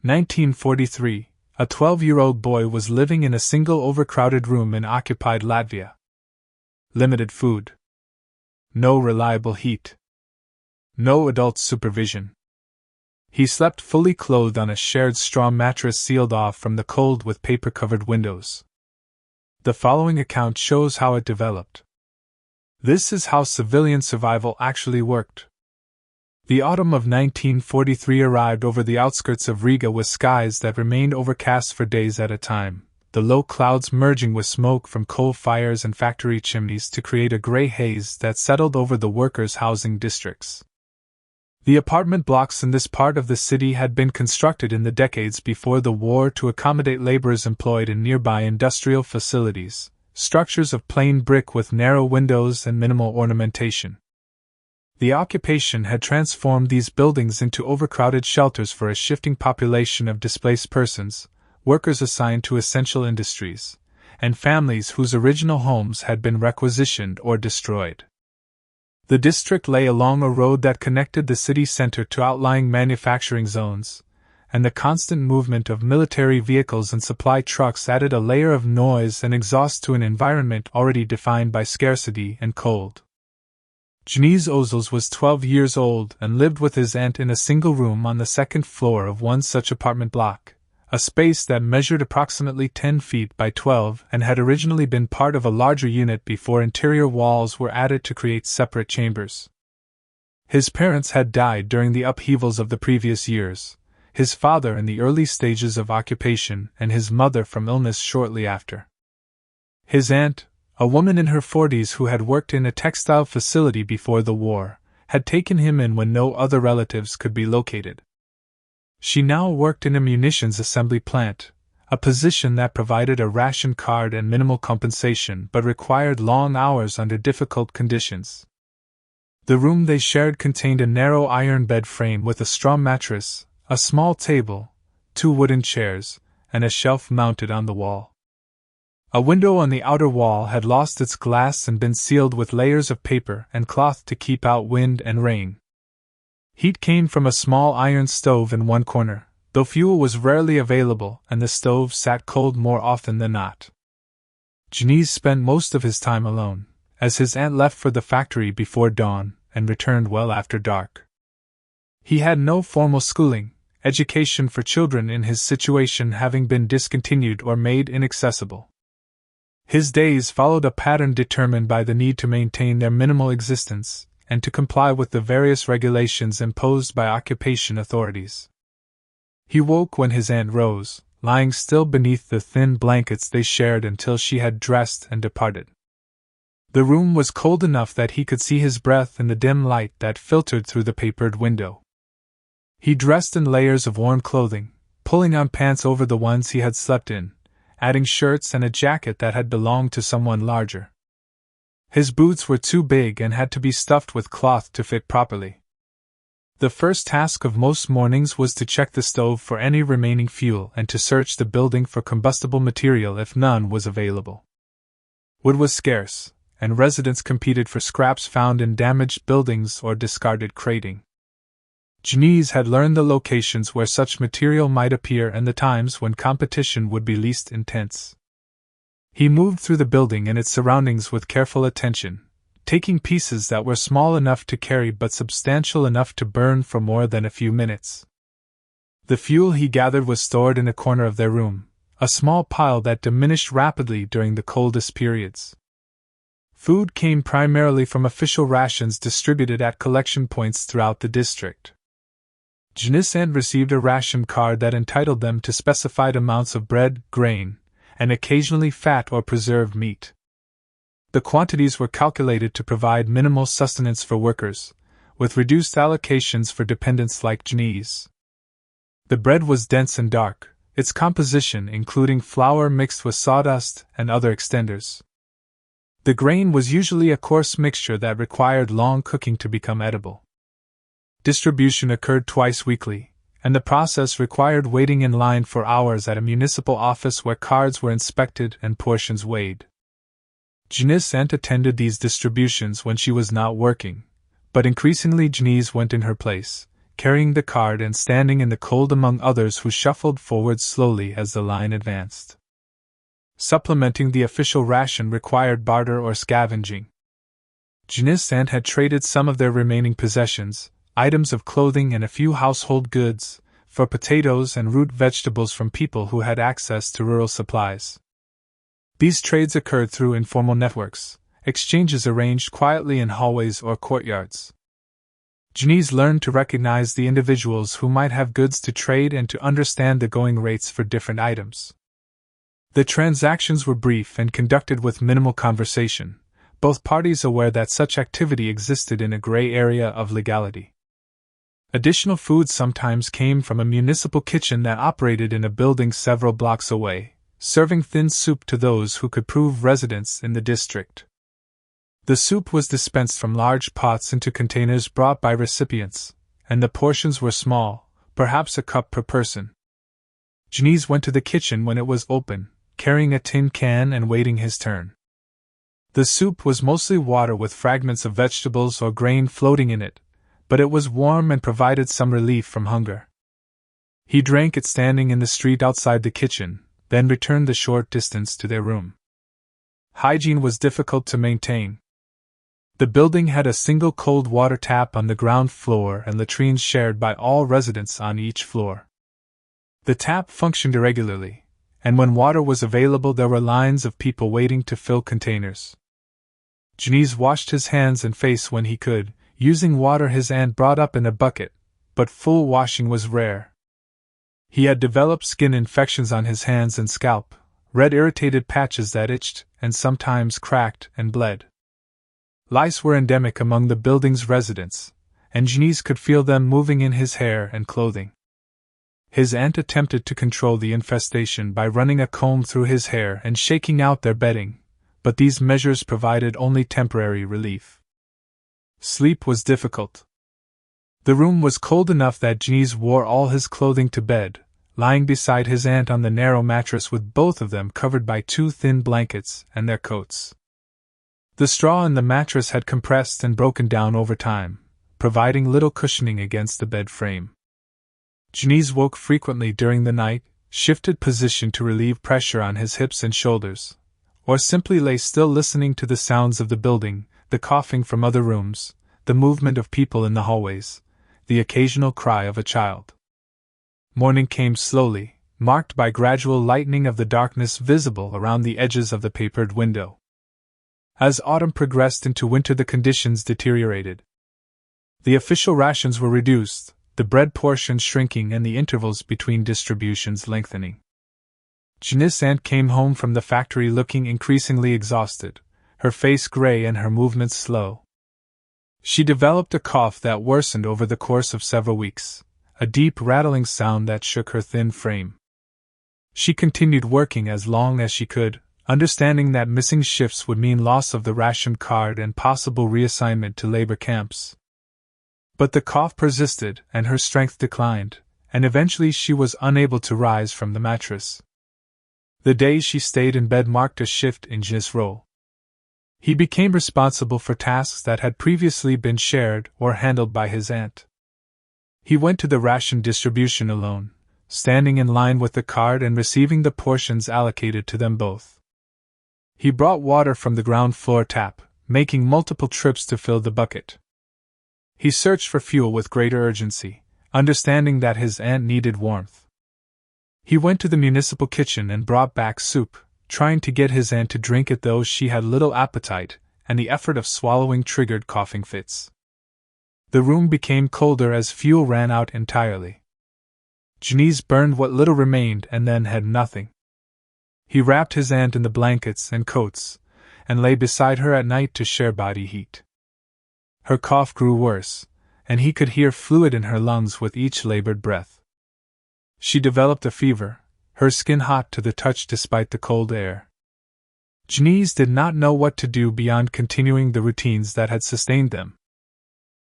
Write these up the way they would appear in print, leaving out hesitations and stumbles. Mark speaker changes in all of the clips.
Speaker 1: 1943, a 12-year-old boy was living in a single overcrowded room in occupied Latvia. Limited food. No reliable heat. No adult supervision. He slept fully clothed on a shared straw mattress sealed off from the cold with paper-covered windows. The following account shows how it developed. This is how civilian survival actually worked. The autumn of 1943 arrived over the outskirts of Riga with skies that remained overcast for days at a time, the low clouds merging with smoke from coal fires and factory chimneys to create a gray haze that settled over the workers' housing districts. The apartment blocks in this part of the city had been constructed in the decades before the war to accommodate laborers employed in nearby industrial facilities, structures of plain brick with narrow windows and minimal ornamentation. The occupation had transformed these buildings into overcrowded shelters for a shifting population of displaced persons, workers assigned to essential industries, and families whose original homes had been requisitioned or destroyed. The district lay along a road that connected the city center to outlying manufacturing zones, and the constant movement of military vehicles and supply trucks added a layer of noise and exhaust to an environment already defined by scarcity and cold. Janice Ozels was 12 years old and lived with his aunt in a single room on the second floor of one such apartment block, a space that measured approximately 10 feet by 12 and had originally been part of a larger unit before interior walls were added to create separate chambers. His parents had died during the upheavals of the previous years, his father in the early stages of occupation and his mother from illness shortly after. His aunt, a woman in her 40s who had worked in a textile facility before the war, had taken him in when no other relatives could be located. She now worked in a munitions assembly plant, a position that provided a ration card and minimal compensation but required long hours under difficult conditions. The room they shared contained a narrow iron bed frame with a straw mattress, a small table, 2 wooden chairs, and a shelf mounted on the wall. A window on the outer wall had lost its glass and been sealed with layers of paper and cloth to keep out wind and rain. Heat came from a small iron stove in one corner, though fuel was rarely available and the stove sat cold more often than not. Janice spent most of his time alone, as his aunt left for the factory before dawn and returned well after dark. He had no formal schooling, education for children in his situation having been discontinued or made inaccessible. His days followed a pattern determined by the need to maintain their minimal existence and to comply with the various regulations imposed by occupation authorities. He woke when his aunt rose, lying still beneath the thin blankets they shared until she had dressed and departed. The room was cold enough that he could see his breath in the dim light that filtered through the papered window. He dressed in layers of warm clothing, pulling on pants over the ones he had slept in, adding shirts and a jacket that had belonged to someone larger. His boots were too big and had to be stuffed with cloth to fit properly. The first task of most mornings was to check the stove for any remaining fuel and to search the building for combustible material if none was available. Wood was scarce, and residents competed for scraps found in damaged buildings or discarded crating. Janice had learned the locations where such material might appear and the times when competition would be least intense. He moved through the building and its surroundings with careful attention, taking pieces that were small enough to carry but substantial enough to burn for more than a few minutes. The fuel he gathered was stored in a corner of their room, a small pile that diminished rapidly during the coldest periods. Food came primarily from official rations distributed at collection points throughout the district. Janice's aunt received a ration card that entitled them to specified amounts of bread, grain, and occasionally fat or preserved meat. The quantities were calculated to provide minimal sustenance for workers, with reduced allocations for dependents like Janice. The bread was dense and dark, its composition including flour mixed with sawdust and other extenders. The grain was usually a coarse mixture that required long cooking to become edible. Distribution occurred twice weekly, and the process required waiting in line for hours at a municipal office where cards were inspected and portions weighed. Janice's aunt attended these distributions when she was not working, but increasingly Janice went in her place, carrying the card and standing in the cold among others who shuffled forward slowly as the line advanced. Supplementing the official ration required barter or scavenging. Janice's aunt had traded some of their remaining possessions, items of clothing and a few household goods, for potatoes and root vegetables from people who had access to rural supplies. These trades occurred through informal networks, exchanges arranged quietly in hallways or courtyards. Janice learned to recognize the individuals who might have goods to trade and to understand the going rates for different items. The transactions were brief and conducted with minimal conversation, both parties aware that such activity existed in a gray area of legality. Additional food sometimes came from a municipal kitchen that operated in a building several blocks away, serving thin soup to those who could prove residents in the district. The soup was dispensed from large pots into containers brought by recipients, and the portions were small, perhaps a cup per person. Janice went to the kitchen when it was open, carrying a tin can and waiting his turn. The soup was mostly water with fragments of vegetables or grain floating in it, but it was warm and provided some relief from hunger. He drank it standing in the street outside the kitchen, then returned the short distance to their room. Hygiene was difficult to maintain. The building had a single cold water tap on the ground floor and latrines shared by all residents on each floor. The tap functioned irregularly, and when water was available there were lines of people waiting to fill containers. Janice washed his hands and face when he could, using water his aunt brought up in a bucket, but full washing was rare. He had developed skin infections on his hands and scalp, red irritated patches that itched and sometimes cracked and bled. Lice were endemic among the building's residents, and Janice could feel them moving in his hair and clothing. His aunt attempted to control the infestation by running a comb through his hair and shaking out their bedding, but these measures provided only temporary relief. Sleep was difficult. The room was cold enough that Janice wore all his clothing to bed, lying beside his aunt on the narrow mattress with both of them covered by two thin blankets and their coats. The straw in the mattress had compressed and broken down over time, providing little cushioning against the bed frame. Janice woke frequently during the night, shifted position to relieve pressure on his hips and shoulders, or simply lay still listening to the sounds of the building, the coughing from other rooms, the movement of people in the hallways, the occasional cry of a child. Morning came slowly, marked by gradual lightening of the darkness visible around the edges of the papered window. As autumn progressed into winter, the conditions deteriorated. The official rations were reduced, the bread portions shrinking and the intervals between distributions lengthening. Janice's aunt came home from the factory looking increasingly exhausted, her face gray and her movements slow. She developed a cough that worsened over the course of several weeks, a deep rattling sound that shook her thin frame. She continued working as long as she could, understanding that missing shifts would mean loss of the ration card and possible reassignment to labor camps. But the cough persisted and her strength declined, and eventually she was unable to rise from the mattress. The days she stayed in bed marked a shift in Janice's role. He became responsible for tasks that had previously been shared or handled by his aunt. He went to the ration distribution alone, standing in line with the card and receiving the portions allocated to them both. He brought water from the ground floor tap, making multiple trips to fill the bucket. He searched for fuel with greater urgency, understanding that his aunt needed warmth. He went to the municipal kitchen and brought back soup, trying to get his aunt to drink it though she had little appetite, and the effort of swallowing triggered coughing fits. The room became colder as fuel ran out entirely. Janice burned what little remained and then had nothing. He wrapped his aunt in the blankets and coats, and lay beside her at night to share body heat. Her cough grew worse, and he could hear fluid in her lungs with each labored breath. She developed a fever, her skin hot to the touch despite the cold air. Janice did not know what to do beyond continuing the routines that had sustained them.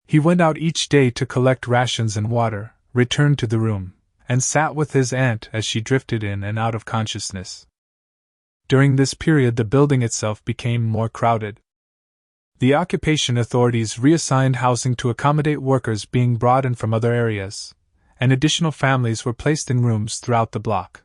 Speaker 1: He went out each day to collect rations and water, returned to the room, and sat with his aunt as she drifted in and out of consciousness. During this period the building itself became more crowded. The occupation authorities reassigned housing to accommodate workers being brought in from other areas, and additional families were placed in rooms throughout the block.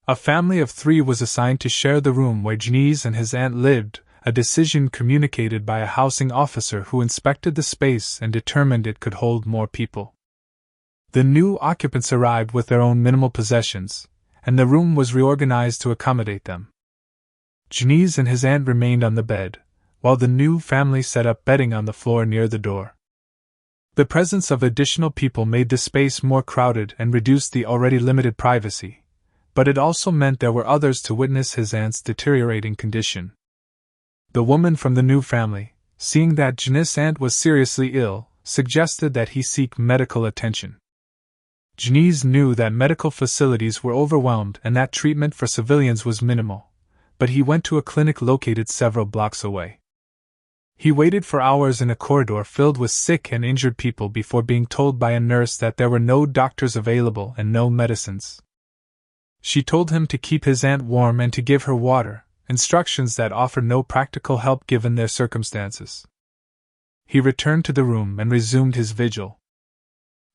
Speaker 1: A family of 3 was assigned to share the room where Janice and his aunt lived, a decision communicated by a housing officer who inspected the space and determined it could hold more people. The new occupants arrived with their own minimal possessions, and the room was reorganized to accommodate them. Janice and his aunt remained on the bed, while the new family set up bedding on the floor near the door. The presence of additional people made the space more crowded and reduced the already limited privacy, but it also meant there were others to witness his aunt's deteriorating condition. The woman from the new family, seeing that Janice's aunt was seriously ill, suggested that he seek medical attention. Janice knew that medical facilities were overwhelmed and that treatment for civilians was minimal, but he went to a clinic located several blocks away. He waited for hours in a corridor filled with sick and injured people before being told by a nurse that there were no doctors available and no medicines. She told him to keep his aunt warm and to give her water, instructions that offered no practical help given their circumstances. He returned to the room and resumed his vigil.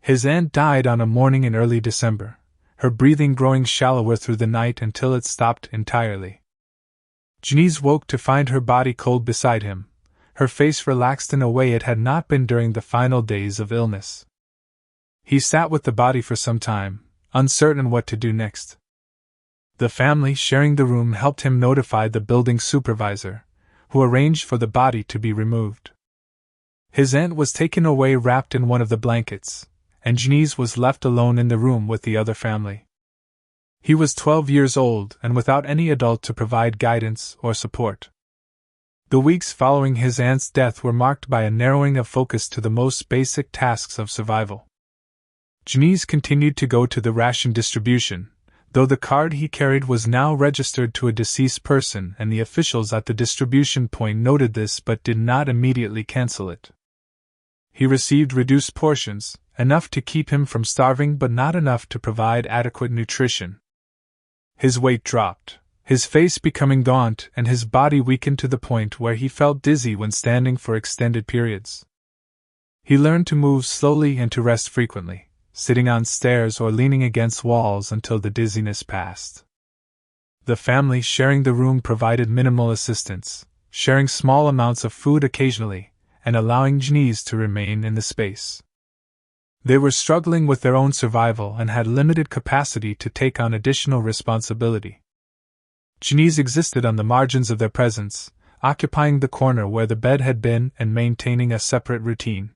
Speaker 1: His aunt died on a morning in early December, her breathing growing shallower through the night until it stopped entirely. Janice woke to find her body cold beside him, her face relaxed in a way it had not been during the final days of illness. He sat with the body for some time, uncertain what to do next. The family sharing the room helped him notify the building supervisor, who arranged for the body to be removed. His aunt was taken away wrapped in one of the blankets, and Janice was left alone in the room with the other family. He was 12 years old and without any adult to provide guidance or support. The weeks following his aunt's death were marked by a narrowing of focus to the most basic tasks of survival. Janice continued to go to the ration distribution, though the card he carried was now registered to a deceased person and the officials at the distribution point noted this but did not immediately cancel it. He received reduced portions, enough to keep him from starving but not enough to provide adequate nutrition. His weight dropped, his face becoming gaunt and his body weakened to the point where he felt dizzy when standing for extended periods. He learned to move slowly and to rest frequently, sitting on stairs or leaning against walls until the dizziness passed. The family sharing the room provided minimal assistance, sharing small amounts of food occasionally, and allowing Janice to remain in the space. They were struggling with their own survival and had limited capacity to take on additional responsibility. Janice existed on the margins of their presence, occupying the corner where the bed had been and maintaining a separate routine.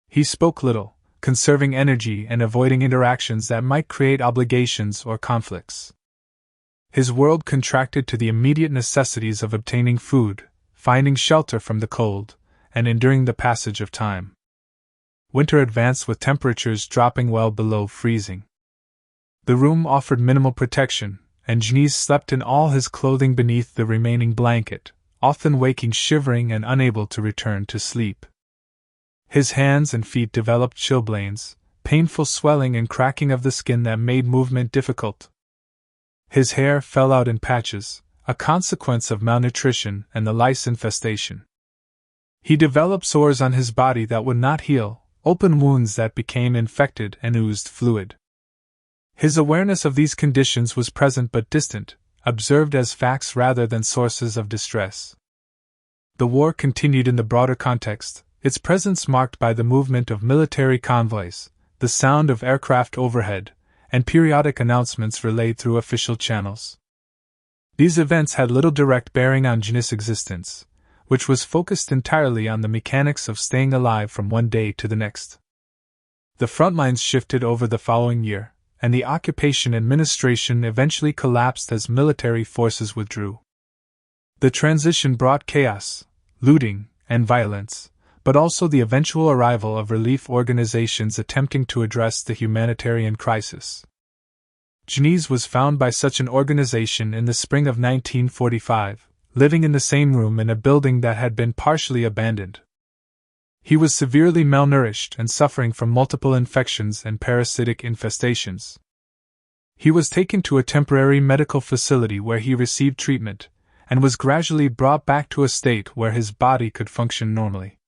Speaker 1: He spoke little, conserving energy and avoiding interactions that might create obligations or conflicts. His world contracted to the immediate necessities of obtaining food, finding shelter from the cold, and enduring the passage of time. Winter advanced with temperatures dropping well below freezing. The room offered minimal protection, and Janice slept in all his clothing beneath the remaining blanket, often waking shivering and unable to return to sleep. His hands and feet developed chilblains, painful swelling and cracking of the skin that made movement difficult. His hair fell out in patches, a consequence of malnutrition and the lice infestation. He developed sores on his body that would not heal, open wounds that became infected and oozed fluid. His awareness of these conditions was present but distant, observed as facts rather than sources of distress. The war continued in the broader context, its presence marked by the movement of military convoys, the sound of aircraft overhead, and periodic announcements relayed through official channels. These events had little direct bearing on Janice's existence, which was focused entirely on the mechanics of staying alive from one day to the next. The front lines shifted over the following year, and the occupation administration eventually collapsed as military forces withdrew. The transition brought chaos, looting, and violence, but also the eventual arrival of relief organizations attempting to address the humanitarian crisis. Janice was found by such an organization in the spring of 1945, living in the same room in a building that had been partially abandoned. He was severely malnourished and suffering from multiple infections and parasitic infestations. He was taken to a temporary medical facility where he received treatment, and was gradually brought back to a state where his body could function normally.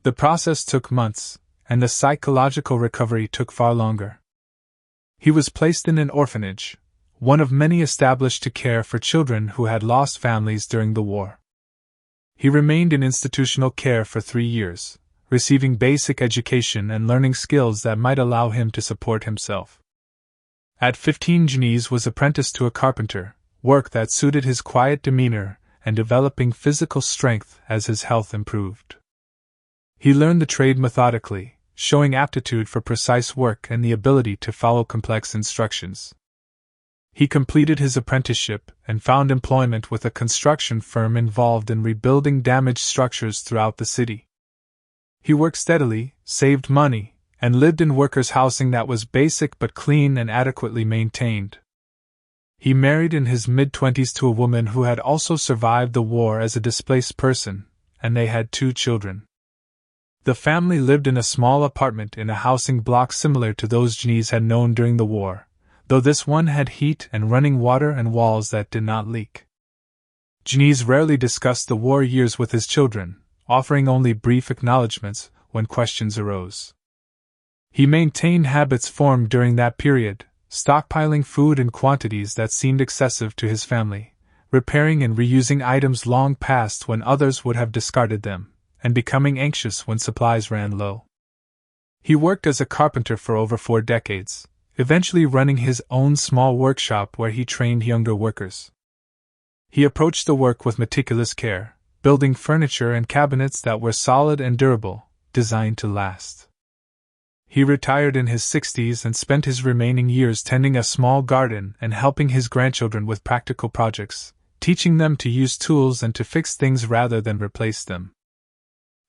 Speaker 1: The process took months, and the psychological recovery took far longer. He was placed in an orphanage, one of many established to care for children who had lost families during the war. He remained in institutional care for 3 years, receiving basic education and learning skills that might allow him to support himself. At 15, Deniz was apprenticed to a carpenter, work that suited his quiet demeanor and developing physical strength as his health improved. He learned the trade methodically, showing aptitude for precise work and the ability to follow complex instructions. He completed his apprenticeship and found employment with a construction firm involved in rebuilding damaged structures throughout the city. He worked steadily, saved money, and lived in workers' housing that was basic but clean and adequately maintained. He married in his mid-20s to a woman who had also survived the war as a displaced person, and they had 2 children. The family lived in a small apartment in a housing block similar to those Deniz had known during the war, though this one had heat and running water and walls that did not leak. Deniz rarely discussed the war years with his children, offering only brief acknowledgments when questions arose. He maintained habits formed during that period, stockpiling food in quantities that seemed excessive to his family, repairing and reusing items long past when others would have discarded them, and becoming anxious when supplies ran low. He worked as a carpenter for over 4 decades, eventually running his own small workshop where he trained younger workers. He approached the work with meticulous care, building furniture and cabinets that were solid and durable, designed to last. He retired in his 60s and spent his remaining years tending a small garden and helping his grandchildren with practical projects, teaching them to use tools and to fix things rather than replace them.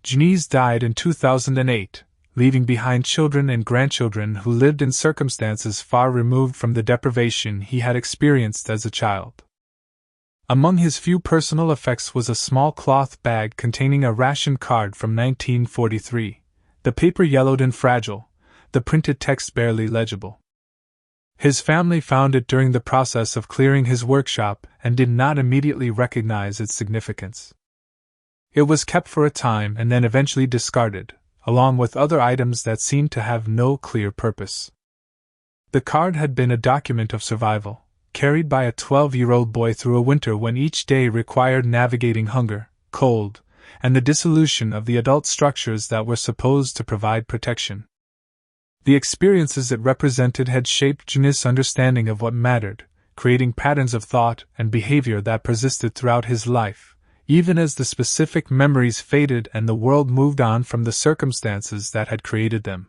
Speaker 1: Deniz died in 2008, leaving behind children and grandchildren who lived in circumstances far removed from the deprivation he had experienced as a child. Among his few personal effects was a small cloth bag containing a ration card from 1943, the paper yellowed and fragile, the printed text barely legible. His family found it during the process of clearing his workshop and did not immediately recognize its significance. It was kept for a time and then eventually discarded, along with other items that seemed to have no clear purpose. The card had been a document of survival, carried by a 12-year-old boy through a winter when each day required navigating hunger, cold, and the dissolution of the adult structures that were supposed to provide protection. The experiences it represented had shaped Deniz's understanding of what mattered, creating patterns of thought and behavior that persisted throughout his life, even as the specific memories faded and the world moved on from the circumstances that had created them.